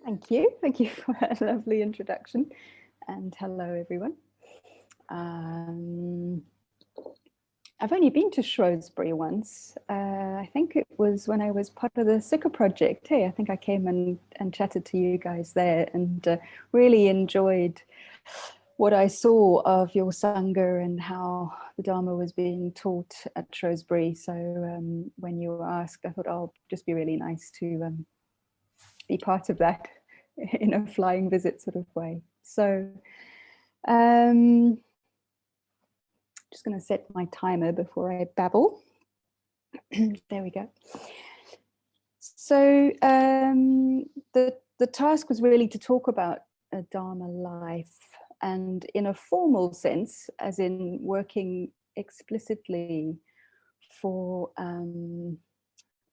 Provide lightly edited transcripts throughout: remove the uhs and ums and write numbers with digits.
Thank you. Thank you for that lovely introduction. And hello, everyone. I've only been to Shrewsbury once. I think it was when I was part of the Sikha project. Hey, I think I came and chatted to you guys there and really enjoyed what I saw of your Sangha and how the Dharma was being taught at Shrewsbury. So when you were asked, I thought, oh, just be really nice to be part of that in a flying visit sort of way. So just going to set my timer before I babble. There we go. So the task was really to talk about a Dharma life, and in a formal sense, as in working explicitly for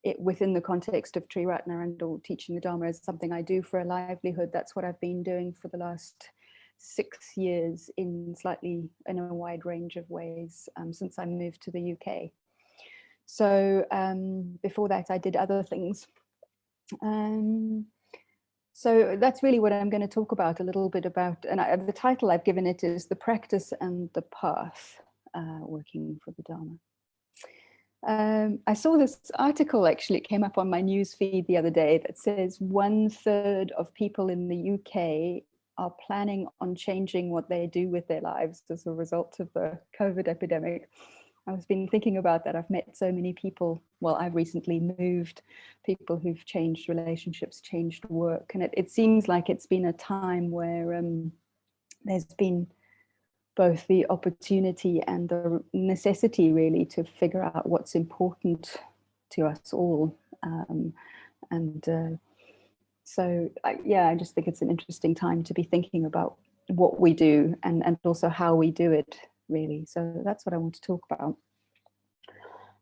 it within the context of Triratna and or teaching the Dharma is something I do for a livelihood. That's what I've been doing for the last 6 years in a wide range of ways since I moved to the UK. So before that, I did other things. So that's really what I'm going to talk about a little bit about. And the title I've given it is The Practice and the Path, Working for the Dharma. I saw this article, actually, it came up on my news feed the other day that says 1/3 of people in the UK are planning on changing what they do with their lives as a result of the COVID epidemic. I've been thinking about that. I've met so many people. Well, I've recently moved, people who've changed relationships, changed work. And it seems like it's been a time where there's been both the opportunity and the necessity really to figure out what's important to us all. So I just think it's an interesting time to be thinking about what we do and also how we do it, really. So that's what I want to talk about.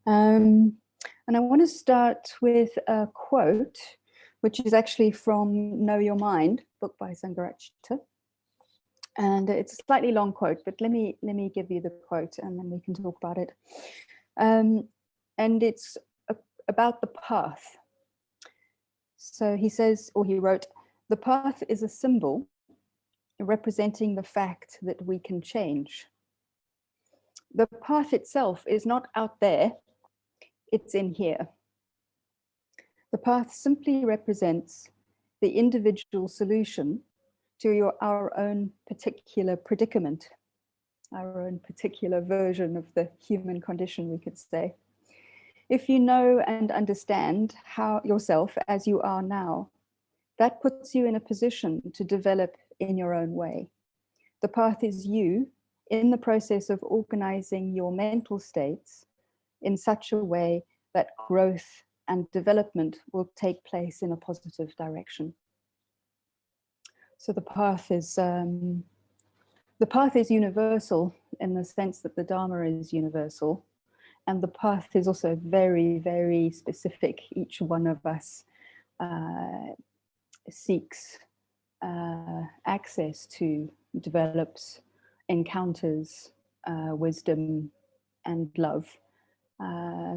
And I want to start with a quote, which is actually from Know Your Mind, book by Samskaras. And it's a slightly long quote, but let me give you the quote and then we can talk about it. And it's about the path. So he says, or he wrote, "The path is a symbol representing the fact that we can change. The path itself is not out there, it's in here. The path simply represents the individual solution to our own particular predicament, our own particular version of the human condition, we could say. If you know and understand how yourself as you are now, that puts you in a position to develop in your own way. The path is you in the process of organizing your mental states in such a way that growth and development will take place in a positive direction." So the path is universal in the sense that the Dharma is universal, and the path is also very, very specific. Each one of us seeks access to, develops, encounters wisdom and love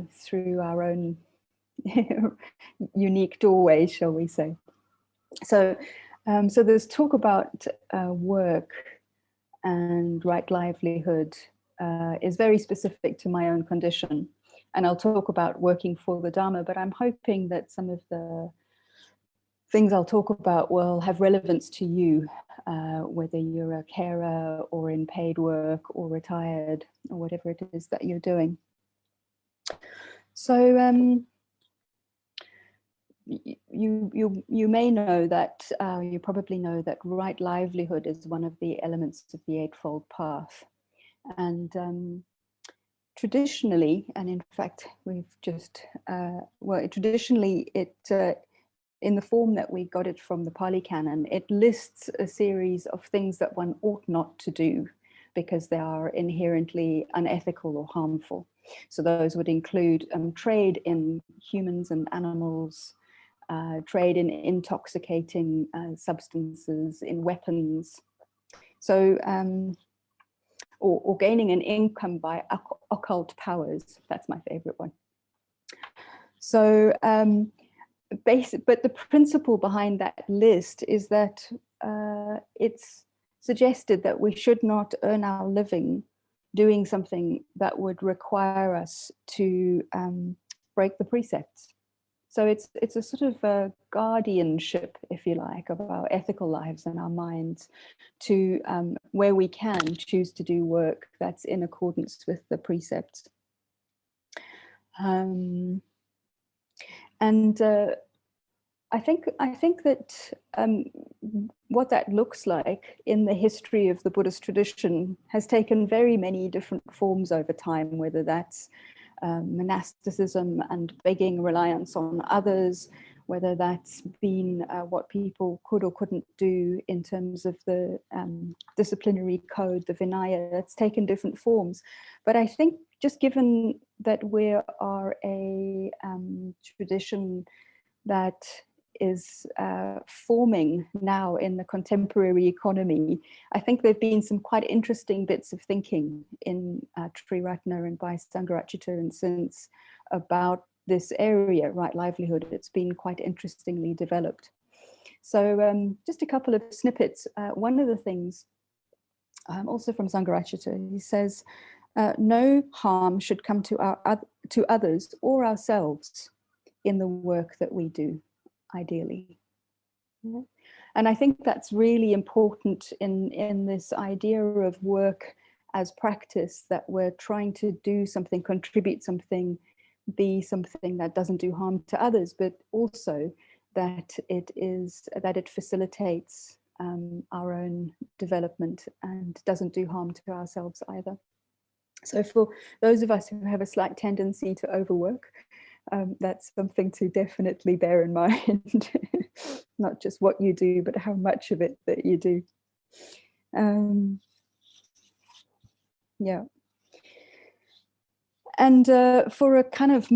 through our own unique doorway, shall we say. So there's talk about work and right livelihood is very specific to my own condition. And I'll talk about working for the Dharma, but I'm hoping that some of the things I'll talk about will have relevance to you, whether you're a carer or in paid work or retired or whatever it is that you're doing. So you may know that, you probably know that right livelihood is one of the elements of the Eightfold Path. And traditionally, and in fact, we've just, traditionally it, in the form that we got it from the Pali Canon, it lists a series of things that one ought not to do because they are inherently unethical or harmful. So those would include trade in humans and animals, trade in intoxicating substances, in weapons. So, or gaining an income by occult powers. That's my favorite one. So but the principle behind that list is that it's suggested that we should not earn our living doing something that would require us to break the precepts. So it's a sort of a guardianship, if you like, of our ethical lives and our minds, to where we can choose to do work that's in accordance with the precepts. And I think that what that looks like in the history of the Buddhist tradition has taken very many different forms over time, whether that's monasticism and begging reliance on others, whether that's been what people could or couldn't do in terms of the disciplinary code, the Vinaya. It's taken different forms. But I think just given that we are a tradition that is forming now in the contemporary economy, I think there have been some quite interesting bits of thinking in Triratna and by Sangharakshita and since about this area, right livelihood. It's been quite interestingly developed. So just a couple of snippets. One of the things, also from Sangharakshita, he says, no harm should come to others or ourselves in the work that we do, ideally. And I think that's really important in this idea of work as practice, that we're trying to do something, contribute something, be something that doesn't do harm to others, but also that it facilitates our own development and doesn't do harm to ourselves either. So for those of us who have a slight tendency to overwork, that's something to definitely bear in mind. Not just what you do, but how much of it that you do. Yeah. And for a kind of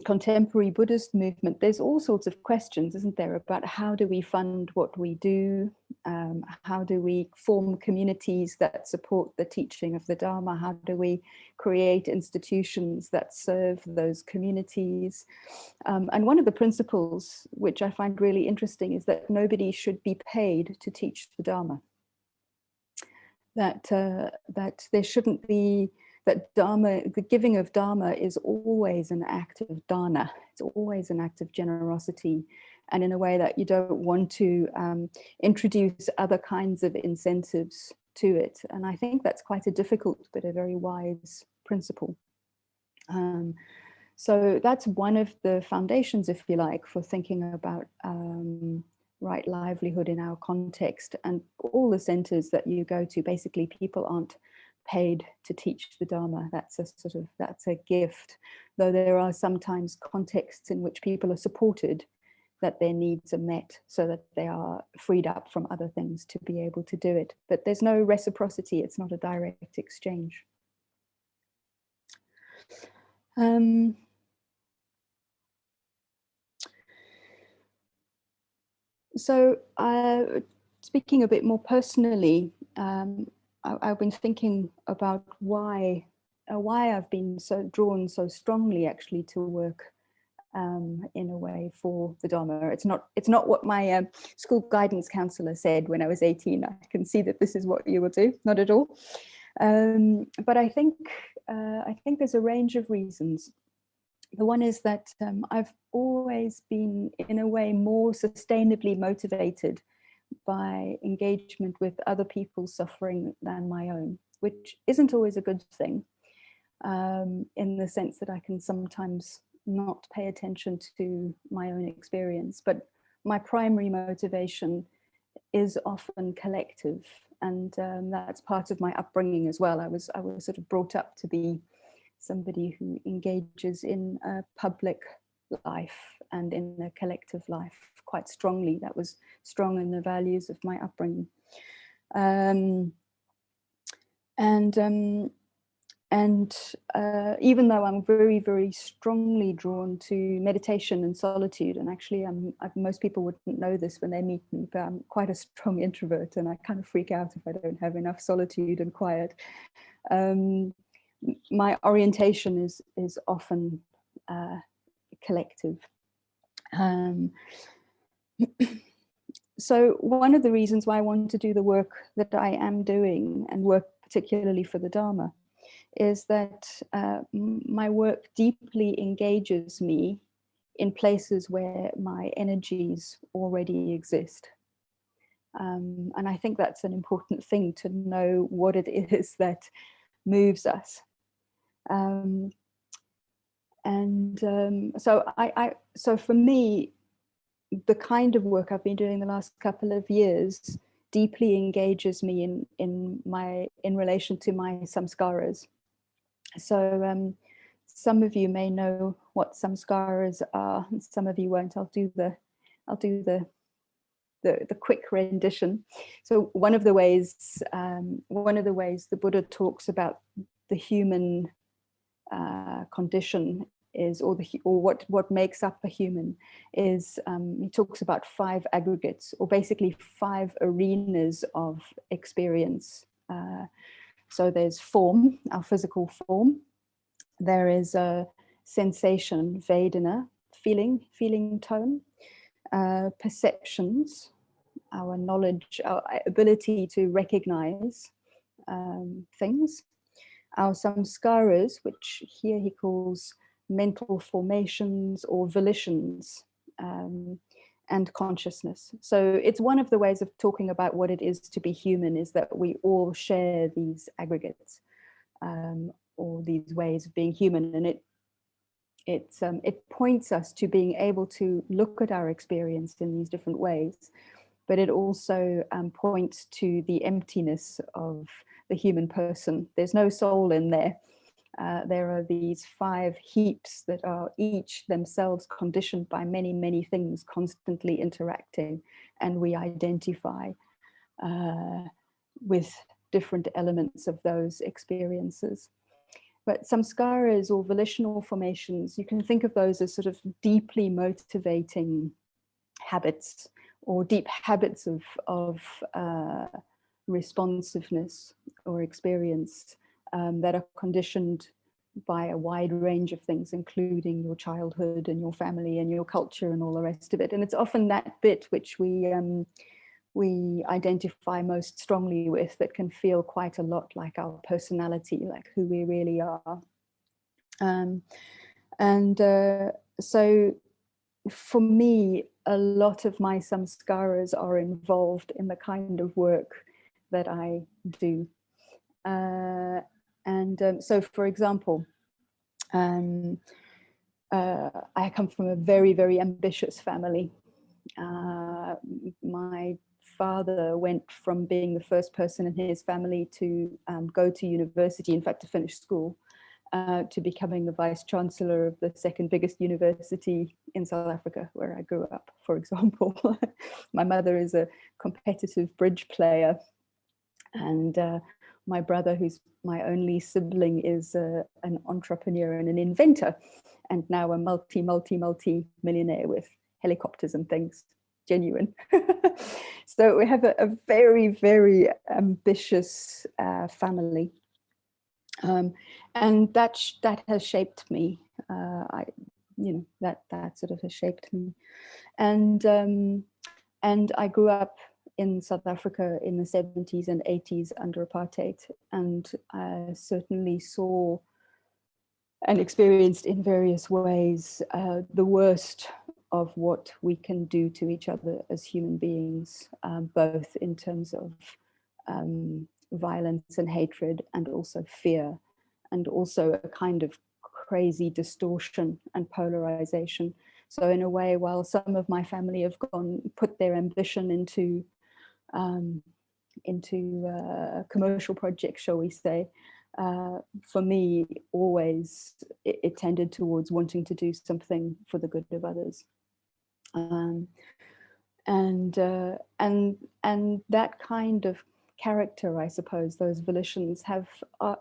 contemporary Buddhist movement, there's all sorts of questions, isn't there, about how do we fund what we do? How do we form communities that support the teaching of the Dharma? How do we create institutions that serve those communities? And one of the principles, which I find really interesting, is that nobody should be paid to teach the Dharma. That there shouldn't be, that Dharma, the giving of Dharma is always an act of dana. It's always an act of generosity, and in a way that you don't want to introduce other kinds of incentives to it. And I think that's quite a difficult but a very wise principle. So that's one of the foundations, if you like, for thinking about right livelihood in our context. And all the centers that you go to, basically people aren't paid to teach the Dharma. That's a gift, though there are sometimes contexts in which people are supported, that their needs are met so that they are freed up from other things to be able to do it. But there's no reciprocity, it's not a direct exchange. So speaking a bit more personally, I've been thinking about why I've been so drawn so strongly actually to work in a way for the Dharma. It's not what my school guidance counselor said when I was 18. I can see that this is what you will do, not at all. But I think there's a range of reasons. The one is that I've always been, in a way, more sustainably motivated by engagement with other people's suffering than my own, which isn't always a good thing, in the sense that I can sometimes not pay attention to my own experience. But my primary motivation is often collective, and that's part of my upbringing as well. I was sort of brought up to be somebody who engages in a public life and in a collective life quite strongly. That was strong in the values of my upbringing. Even though I'm very, very strongly drawn to meditation and solitude, and actually most people wouldn't know this when they meet me, but I'm quite a strong introvert and I kind of freak out if I don't have enough solitude and quiet. My orientation is often collective. Um, so one of the reasons why I want to do the work that I am doing, and work particularly for the Dharma, is that my work deeply engages me in places where my energies already exist. And I think that's an important thing, to know what it is that moves us. So for me, the kind of work I've been doing the last couple of years deeply engages me in relation to my samskaras. So some of you may know what samskaras are, and some of you won't. I'll do the quick rendition. So one of the ways the Buddha talks about the human condition is, or what makes up a human is, he talks about 5 aggregates, or basically 5 arenas of experience. So there's form, our physical form. There is a sensation, Vedana, feeling tone. Perceptions, our knowledge, our ability to recognize things. Our samskaras, which here he calls mental formations or volitions, and consciousness. So it's one of the ways of talking about what it is to be human, is that we all share these aggregates, or these ways of being human, and it points us to being able to look at our experience in these different ways, but it also points to the emptiness of the human person. There's no soul in there. There are these 5 heaps that are each themselves conditioned by many, many things constantly interacting, and we identify with different elements of those experiences. But samskaras, or volitional formations, you can think of those as sort of deeply motivating habits, or deep habits of responsiveness or experience, that are conditioned by a wide range of things, including your childhood and your family and your culture and all the rest of it. And it's often that bit which we identify most strongly with, that can feel quite a lot like our personality, like who we really are. So for me, a lot of my samskaras are involved in the kind of work that I do. So for example, I come from a very, very ambitious family. My father went from being the first person in his family to go to university, in fact, to finish school, to becoming the vice chancellor of the 2nd biggest university in South Africa, where I grew up, for example. My mother is a competitive bridge player, and my brother, who's my only sibling, is an entrepreneur and an inventor, and now a multi-millionaire with helicopters and things. Genuine. So we have a very, very ambitious family. And that has shaped me. That sort of has shaped me. And I grew up in South Africa in the 70s and 80s under apartheid, and I certainly saw and experienced in various ways the worst of what we can do to each other as human beings, both in terms of violence and hatred, and also fear, and also a kind of crazy distortion and polarization. So in a way, while some of my family have put their ambition into commercial projects, shall we say, for me, always it tended towards wanting to do something for the good of others. And that kind of character, I suppose, those volitions have a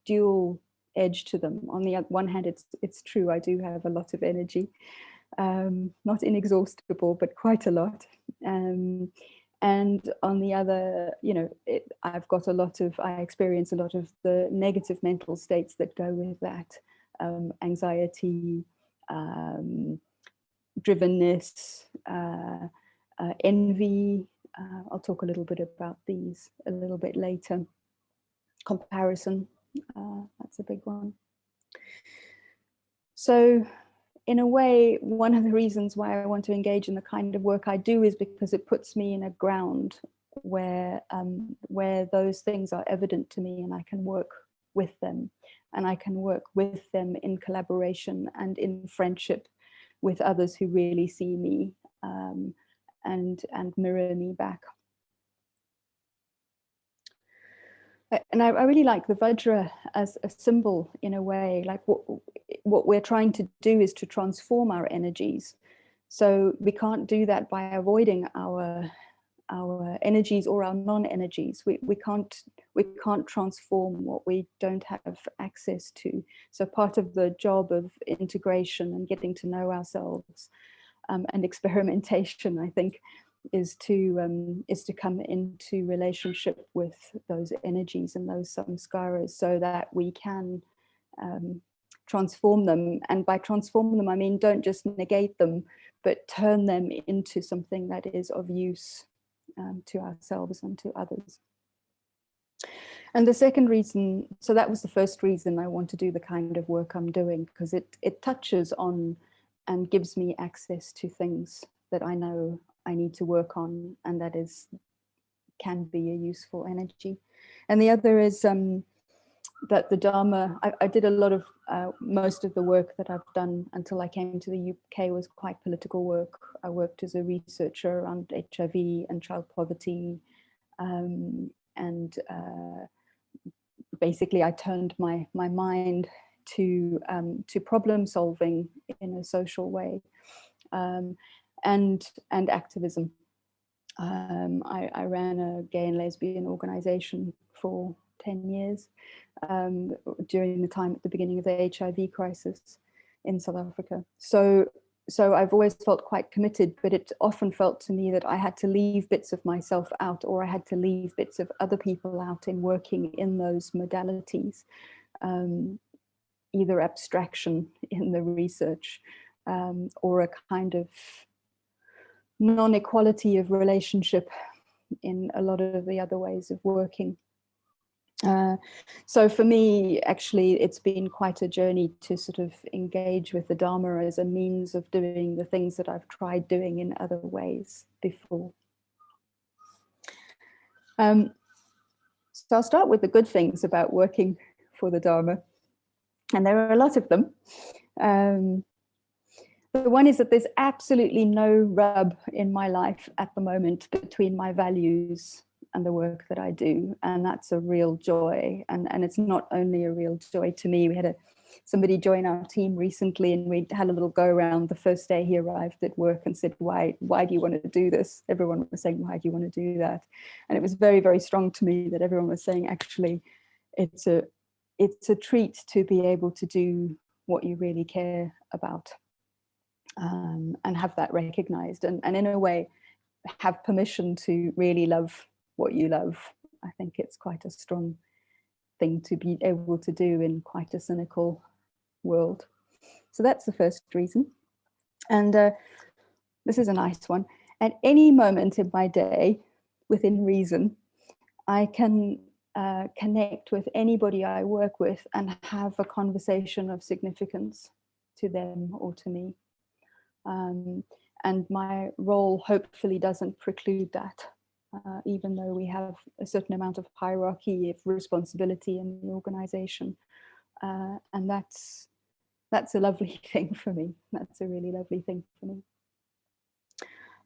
dual edge to them. On the one hand, it's true, I do have a lot of energy, not inexhaustible, but quite a lot. And on the other, I experience a lot of the negative mental states that go with that, anxiety, drivenness, envy. I'll talk a little bit about these a little bit later. Comparison, that's a big one. So in a way, one of the reasons why I want to engage in the kind of work I do is because it puts me in a ground where those things are evident to me, and I can work with them, and I can work with them in collaboration and in friendship with others who really see me and mirror me back. And I really like the Vajra as a symbol in a way. Like what we're trying to do is to transform our energies. So we can't do that by avoiding our energies or our non-energies. We can't transform what we don't have access to. So part of the job of integration and getting to know ourselves and experimentation, I think, is to come into relationship with those energies and those samskaras, so that we can transform them. And by transform them, I mean, don't just negate them, but turn them into something that is of use to ourselves and to others. And the second reason, so that was the first reason I want to do the kind of work I'm doing, because it touches on and gives me access to things that I know I need to work on, and that can be a useful energy. And the other is that the Dharma, I did a lot of, most of the work that I've done until I came to the UK was quite political work. I worked as a researcher around HIV and child poverty, and basically I turned my mind to problem solving in a social way, and activism. I ran a gay and lesbian organization for 10 years during the time at the beginning of the HIV crisis in South Africa. So I've always felt quite committed, but it often felt to me that I had to leave bits of myself out, or I had to leave bits of other people out in working in those modalities, either abstraction in the research or a kind of non-equality of relationship in a lot of the other ways of working. So for me, actually, it's been quite a journey to sort of engage with the Dharma as a means of doing the things that I've tried doing in other ways before. So I'll start with the good things about working for the Dharma. And there are a lot of them. The one is that there's absolutely no rub in my life at the moment between my values and the work that I do. And that's a real joy. And it's not only a real joy to me. We had somebody join our team recently, and we had a little go around the first day he arrived at work and said, why do you want to do this? Everyone was saying, why do you want to do that? And it was very, very strong to me that everyone was saying, actually, it's a treat to be able to do what you really care about. And have that recognized, and in a way have permission to really love what you love. I think it's quite a strong thing to be able to do in quite a cynical world. So that's the first reason. And this is a nice one. At any moment in my day, within reason, I can connect with anybody I work with and have a conversation of significance to them or to me. And my role hopefully doesn't preclude that, even though we have a certain amount of hierarchy of responsibility in the organization. And that's a lovely thing for me. That's a really lovely thing for me.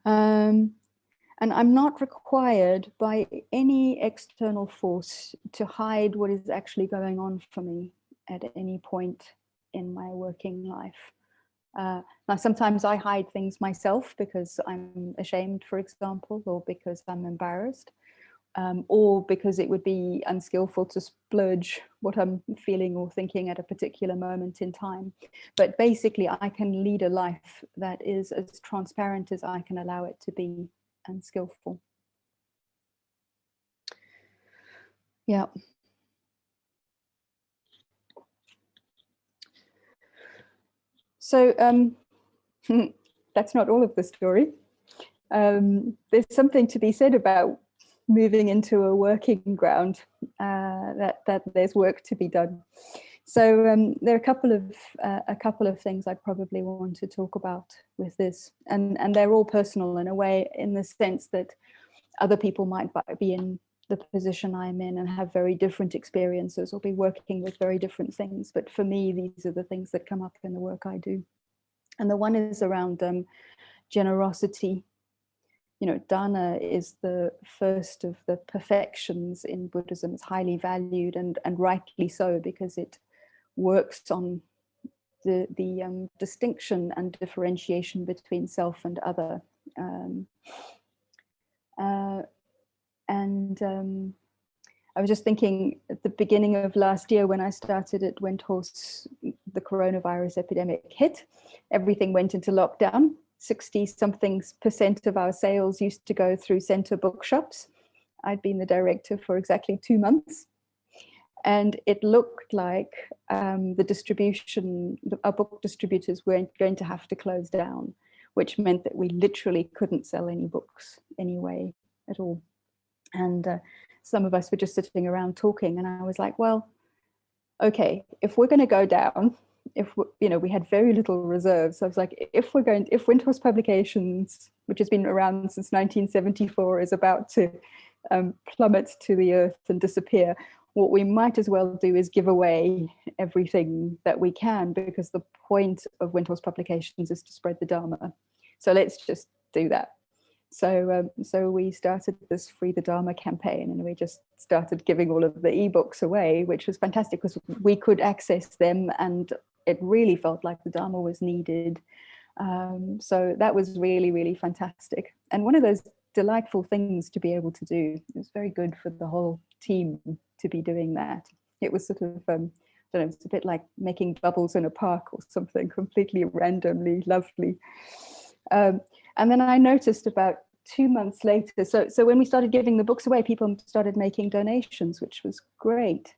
And I'm not required by any external force to hide what is actually going on for me at any point in my working life. Now, sometimes I hide things myself because I'm ashamed, for example, or because I'm embarrassed, or because it would be unskillful to splurge what I'm feeling or thinking at a particular moment in time. But basically, I can lead a life that is as transparent as I can allow it to be and skillful. Yeah. So that's not all of the story. There's something to be said about moving into a working ground, that there's work to be done. So there are a couple of things I probably want to talk about with this, and they're all personal in a way, in the sense that other people might be in the position I'm in and have very different experiences or be working with very different things. But for me, these are the things that come up in the work I do. And the one is around generosity. You know, dana is the first of the perfections in Buddhism. It's highly valued, and rightly so, because it works on the distinction and differentiation between self and other. I was just thinking, at the beginning of last year, when I started at Windhorse, the coronavirus epidemic hit. Everything went into lockdown. 60-something% of our sales used to go through centre bookshops. I'd been the director for exactly 2 months. And it looked like the distribution, our book distributors were going to have to close down, which meant that we literally couldn't sell any books anyway at all. And some of us were just sitting around talking, and I was like, well, okay, if we're going to go down, we had very little reserves. So I was like, if Windhorse Publications, which has been around since 1974, is about to plummet to the earth and disappear, what we might as well do is give away everything that we can, because the point of Windhorse Publications is to spread the Dharma. So let's just do that. So we started this Free the Dharma campaign, and we just started giving all of the ebooks away, which was fantastic because we could access them, and it really felt like the Dharma was needed. So that was really, really fantastic. And one of those delightful things to be able to do. It was very good for the whole team to be doing that. It was sort of, I don't know, it's a bit like making bubbles in a park or something, completely randomly lovely. And then I noticed about 2 months later, so when we started giving the books away, people started making donations, which was great.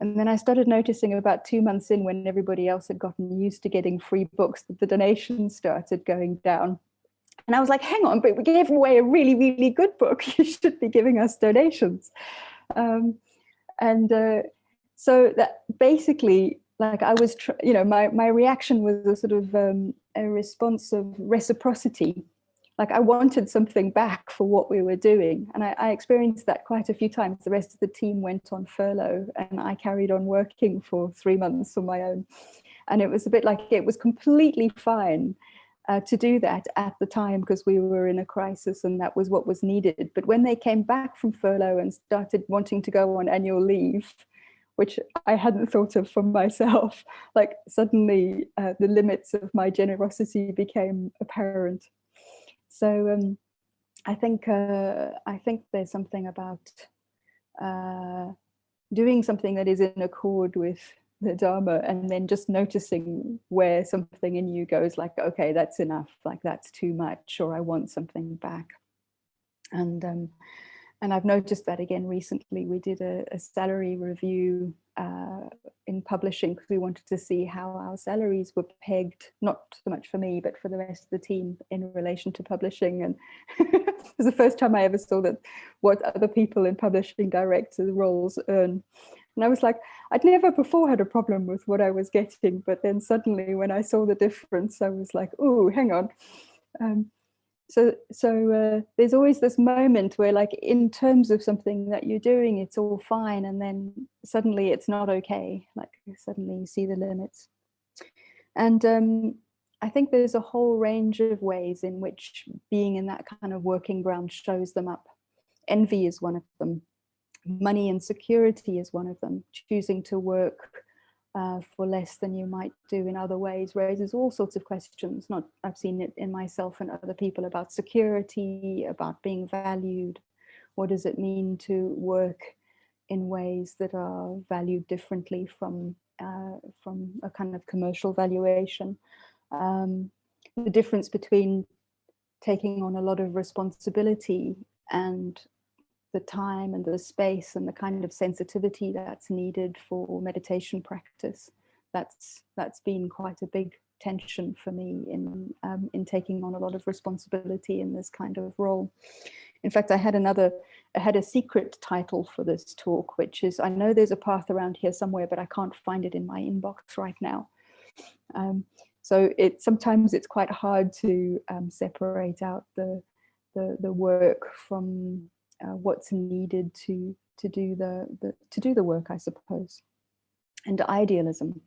And then I started noticing about 2 months in, when everybody else had gotten used to getting free books, that the donations started going down. And I was like, hang on, but we gave away a really, really good book. You should be giving us donations. So that basically, like, I was, my reaction was a sort of a response of reciprocity. Like, I wanted something back for what we were doing. And I experienced that quite a few times. The rest of the team went on furlough, and I carried on working for 3 months on my own. And it was a bit like, it was completely fine to do that at the time, because we were in a crisis and that was what was needed. But when they came back from furlough and started wanting to go on annual leave, which I hadn't thought of for myself, like, suddenly the limits of my generosity became apparent. So I think there's something about doing something that is in accord with the Dharma, and then just noticing where something in you goes like, okay, that's enough, like, that's too much, or I want something back. And I've noticed that again recently. We did a salary review in publishing, because we wanted to see how our salaries were pegged, not so much for me, but for the rest of the team in relation to publishing. And it was the first time I ever saw that what other people in publishing director roles earn. And I was like, I'd never before had a problem with what I was getting, but then suddenly when I saw the difference, I was like, oh, hang on. So there's always this moment where, like, in terms of something that you're doing, it's all fine, and then suddenly it's not okay. Like, suddenly you see the limits. And I think there's a whole range of ways in which being in that kind of working ground shows them up. Envy is one of them. Money and security is one of them. Choosing to work for less than you might do in other ways raises all sorts of questions. I've seen it in myself and other people, about security, about being valued. What does it mean to work in ways that are valued differently from a kind of commercial valuation? The difference between taking on a lot of responsibility and the time and the space and the kind of sensitivity that's needed for meditation practice. That's been quite a big tension for me in taking on a lot of responsibility in this kind of role. In fact, I had a secret title for this talk, which is, I know there's a path around here somewhere, but I can't find it in my inbox right now. So sometimes it's quite hard to separate out the work from what's needed to do the work, I suppose. And idealism.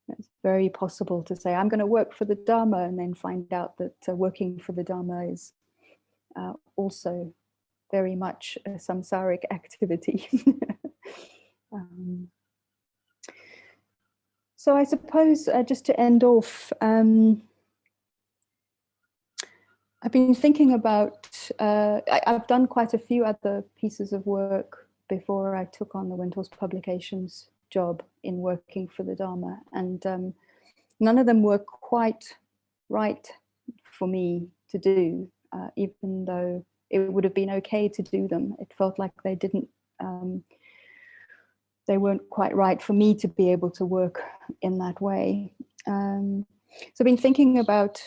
It's very possible to say, I'm going to work for the Dharma, and then find out that working for the Dharma is also very much a samsaric activity. So I suppose just to end off, I've been thinking about, I've done quite a few other pieces of work before I took on the Windhorse Publications job in working for the Dharma, and none of them were quite right for me to do, even though it would have been okay to do them. It felt like they weren't quite right for me to be able to work in that way. So I've been thinking about,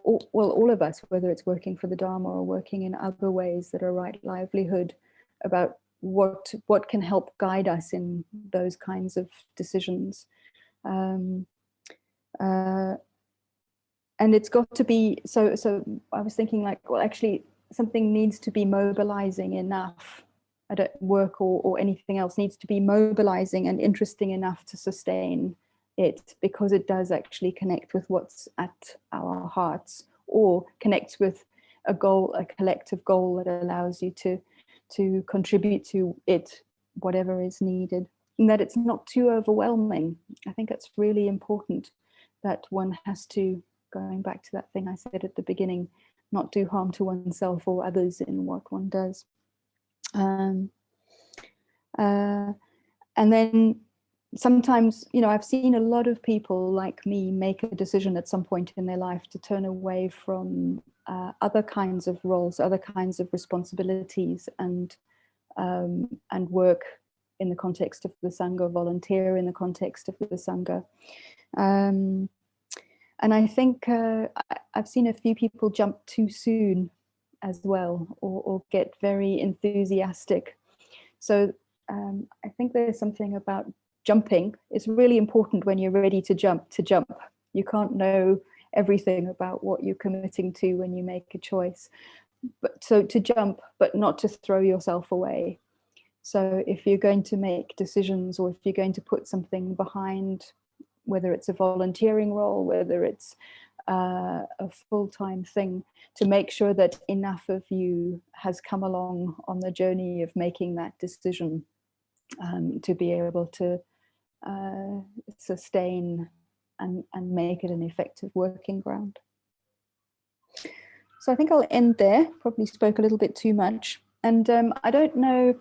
all of us, whether it's working for the Dharma or working in other ways that are right livelihood, about what can help guide us in those kinds of decisions. And it's got to be, so I was thinking, like, well, actually something needs to be mobilizing enough. I don't work or anything else needs to be mobilizing and interesting enough to sustain it, because it does actually connect with what's at our hearts, or connects with a goal, a collective goal that allows you to contribute to it, whatever is needed, and that it's not too overwhelming. I think it's really important that one has to, going back to that thing I said at the beginning, not do harm to oneself or others in what one does. And then sometimes, I've seen a lot of people like me make a decision at some point in their life to turn away from other kinds of roles, other kinds of responsibilities, and work in the context of the Sangha, volunteer in the context of the Sangha. And I think I've seen a few people jump too soon as well, or get very enthusiastic. So I think there's something about jumping. It's really important when you're ready to jump. You can't know everything about what you're committing to when you make a choice. But so to jump, but not to throw yourself away. So if you're going to make decisions, or if you're going to put something behind, whether it's a volunteering role, whether it's a full-time thing, to make sure that enough of you has come along on the journey of making that decision, to be able to sustain and make it an effective working ground. So I think I'll end there. Probably spoke a little bit too much. And I don't know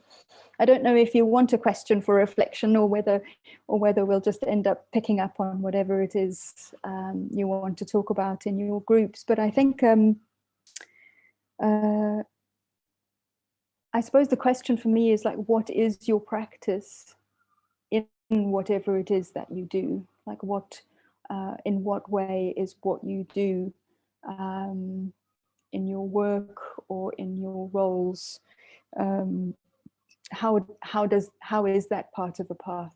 if you want a question for reflection, or whether we'll just end up picking up on whatever it is you want to talk about in your groups. But I think I suppose the question for me is, like, what is your practice in whatever it is that you do? Like, in what way is what you do in your work or in your roles? How is that part of a path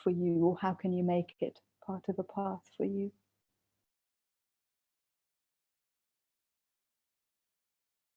for you, or how can you make it part of a path for you?